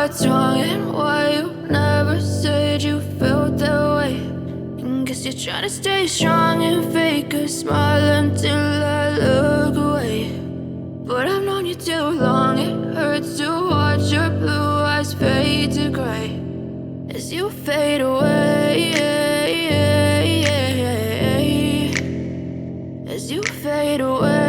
what's wrong and why you never said you felt that way. And guess you're trying to stay strong and fake a smile until I look away. But I've known you too long, it hurts to watch your blue eyes fade to gray as you fade away, as you fade away.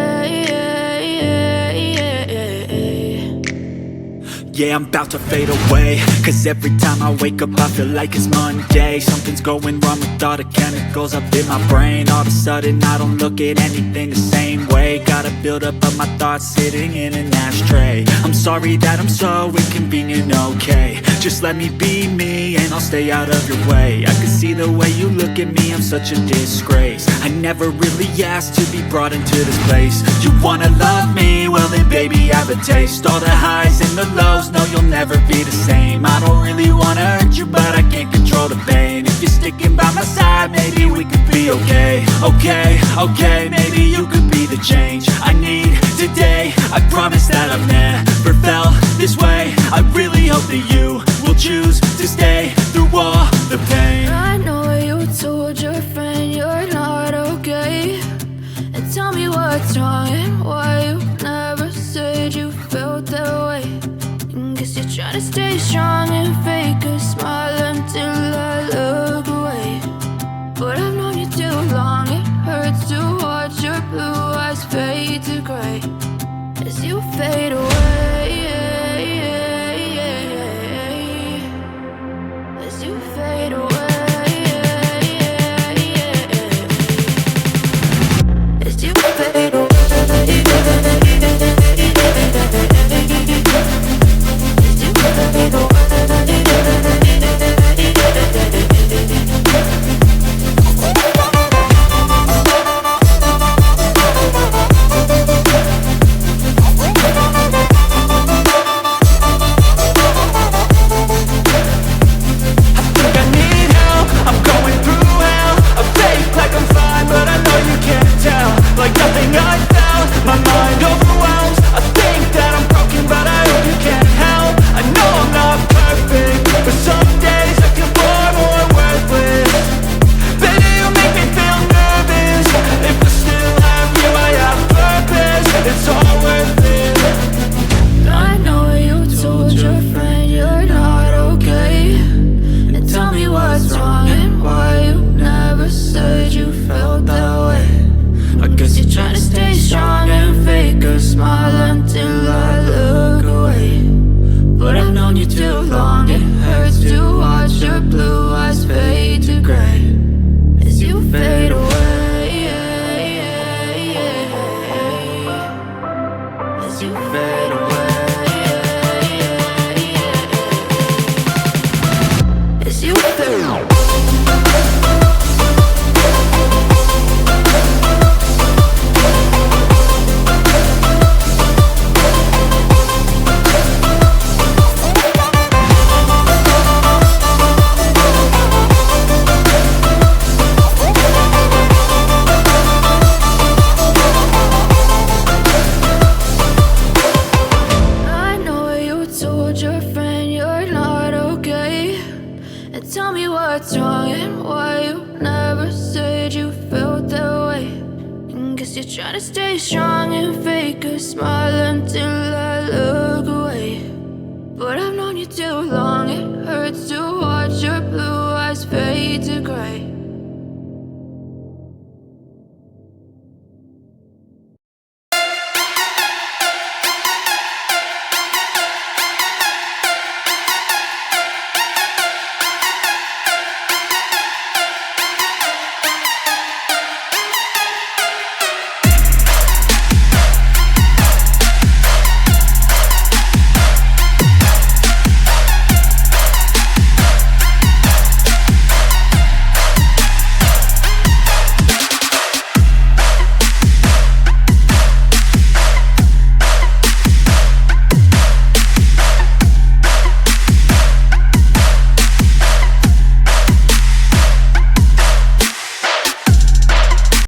Yeah, I'm about to fade away, cause every time I wake up I feel like it's Monday. Something's going wrong with all the chemicals up in my brain. All of a sudden I don't look at anything the same way. Got a buildup of my thoughts sitting in an ashtray. I'm sorry that I'm so inconvenient, okay. Just let me be me and I'll stay out of your way. I can see the way you look at me, I'm such a disgrace. I never really asked to be brought into this place. You wanna love me? Well then baby I have a taste. All the highs and the lows, no you'll never be the same. I don't really wanna hurt you but I can't control the pain. If you're sticking by my side maybe we could be okay. Okay, maybe you could be the change I need today. I promise that I've never felt this way. I really hope that you will choose to stay through all the pain. I know you told your friend you're not okay, and tell me what's wrong and why you never said you felt that way. And guess you're trying to stay strong and fake a smile until I look away. But I've known you too long, it hurts to watch your blue eyes fade to gray as you fade away, as you fade away, as you fade away. Tell me what's wrong and why you never said you felt that way. And guess you're trying to stay strong and fake a smile until I look away. But I've known you too long,